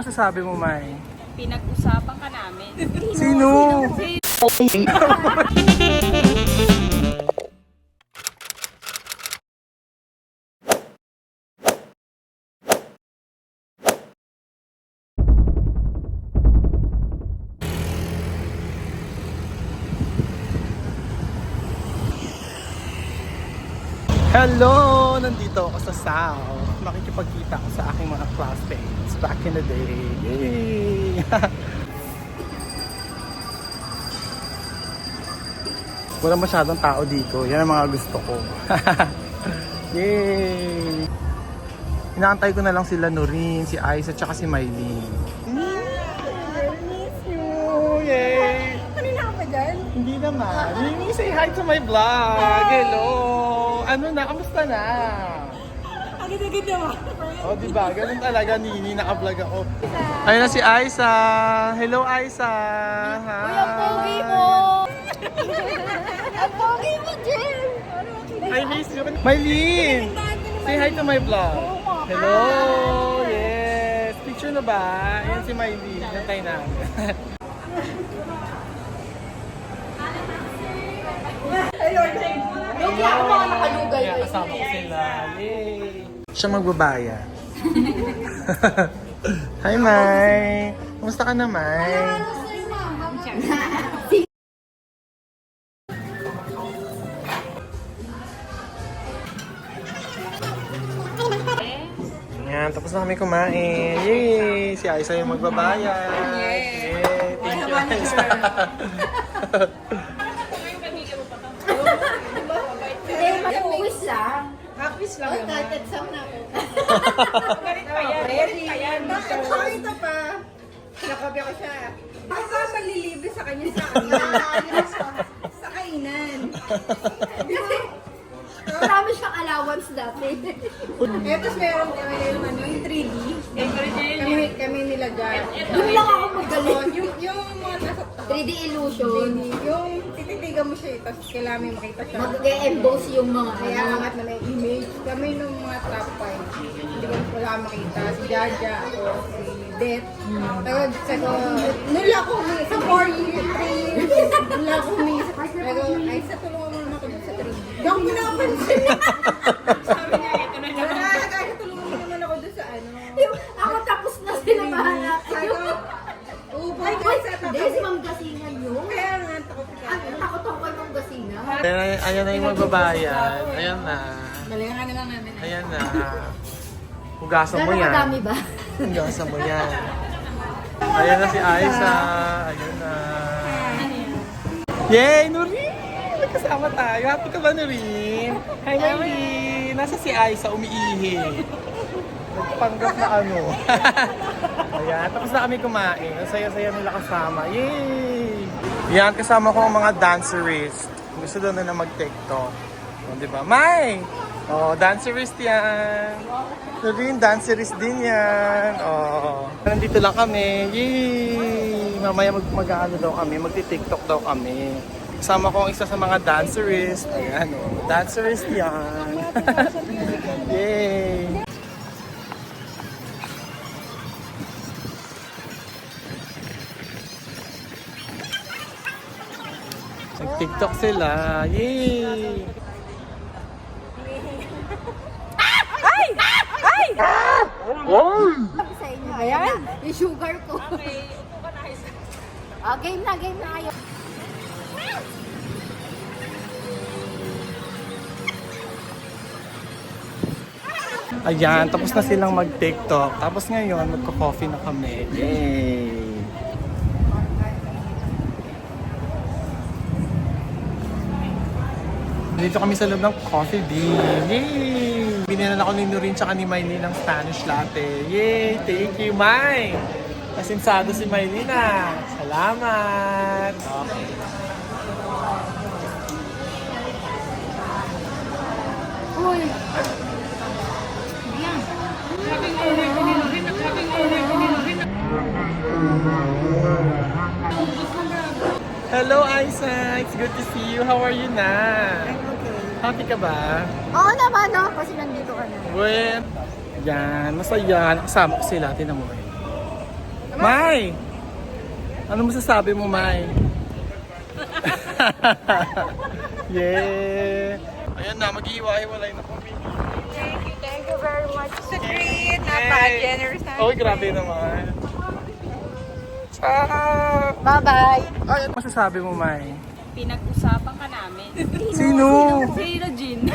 Masasabi mo, Mai? Pinag-usapan ka namin. Sino? Hello! Nandito ako sa South. Makikipagkita ako sa aking mga classmates back in the day. Yay! Wala masyadong tao dito. Yan ang mga gusto ko. Yay! Inaantay ko na lang sila Noreen, si Aiza, tsaka si Mylene. I miss you! Yay! Kanina ka pa dyan? Hindi naman. Nini, say hi to my vlog. Hello. Ano na? Kamusta na? Agad-agad naman. Oh, di ba? Ganun talaga, Nini. Naka-vlog ako. Ayun na si Aiza. Hello, Aiza. Hi. Uy, ang pogi mo! Ang pogi mo, Jen! I miss you. Mylene, say hi to my vlog. Hello. Yes. Picture na ba? Ayan si Mylene. Nantay namin. Yung kaya ako mga nakalugay. Kaya kasama ko sila. Yay! Siya magbabaya. Hi, Mai! Kumusta ka na, Mai? Yan, tapos na kami kumain. Yay! Si Aiza yung magbabaya. Yay! Thank you, Aiza. Quiz lang. Quiz lang naman. Kahit exam na ako. Galit pa yan. Galit pa yan. Bakit ito pa? Nakopya ko siya. Basta malilibre sa kanya sa kainan. Marami siyang allowance dati. Tapos meron kami yung ano, yung 3D. Kami nila dyan. Doon lang ako magaling. Yung mga nasa 3D illusion. 3D, yung tititigan mo siya, tapos kailangan may makita siya. Mag-emboss yung mga Kaya angat na may image. Kami nung mga top 5. Hindi ko wala makita. Si Jaja, ako, si Det. Tapos sabi ko, nula ko humingi. Sa 4 years, 3 years. Nula ko humingi. Sabi ko, ay sa tulungan mo naman ako dun sa 3D. Hindi ako pinapansin. Sabi niya, ito na naman. Kaya tulungan mo naman ako dun sa ano. Ako tapos na sila bahala. Sabi ko, Ay, guys, at hindi, si Ma'am Gasingan yun. kaya nga, takot ka. Takot ako kay Ma'am Gasingan. Ayan na yung magbabayan. Ayan na. Malingan na lang namin. Ayan na. Hugasan mo Gano'ng yan. kadami ba? Hugasan mo yan. Ayan na si Aiza. Ayan na. Yay, Noreen! Magkasama tayo. Happy ka ba, Noreen? Hi, Noreen! Nasa si Aiza, umiihi. Nagpanggap na ano. Ayan, tapos na kami kumain. Ang saya-saya nila kasama. Yay! Yan, kasama ko ang mga dancerist. Gusto daw na mag-TikTok. O, diba? Mai! Oh, dancerist yan. Noreen, dancerist din yan. Oh. Nandito lang kami. Yay! Mamaya mag-ano daw kami. Magti-TikTok daw kami. Kasama ko ang isa sa mga dancerist. Ayan, oh. Dancerist yan. Yay! Nag-TikTok sila. Yay! Sa inyo. Ayan. Yung sugar ko. Okay. Game na kayo. Ayan, tapos na silang mag-TikTok. Tapos ngayon, magko-coffee na kami. Yay! Dito kami sa loob ng Coffee Bean. Yay! Binilan ako ni Noreen tsaka ni Mylene ng Spanish latte. Yay! Thank you, Mai! Kasinsado si Mylene ah. Salamat! Okay. Uy. Hello, Aiza! It's good to see you. How are you na? Happy ka ba? Oo naman, no? Kasi nandito ka na. Well, yan. Masaya. Nakasama ko sila. Tinan mo. Mai! Ano masasabi mo, Mai? Yeah! Ayan na, mag-iiwa-iwalay na kami. Thank you very much. Sa treat. Napaka-generous na. Oy, grabe naman. Ciao! Bye-bye. Ay, ano masasabi mo, Mai? Pinag-usapan ka namin. Sino? Si Regine.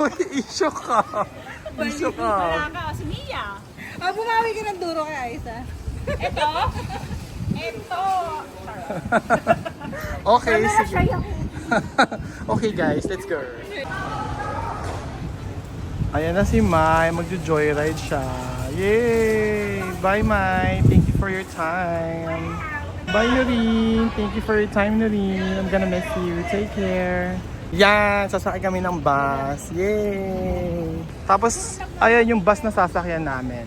Uy, isyo ka. Isyo ka. Wala ka, si Mia. Bumawi ka ng duro kay Aisa. Ito. Ito. Okay, sige. Okay guys, let's go. Ayan na si Mai, magjo-joyride siya. Yay! Bye Mai, thank you for your time. Bye Noreen, thank you for your time Noreen. I'm gonna miss you, take care. Yan, sasakay kami ng bus. Yay! Tapos, ayan yung bus na sasakyan namin.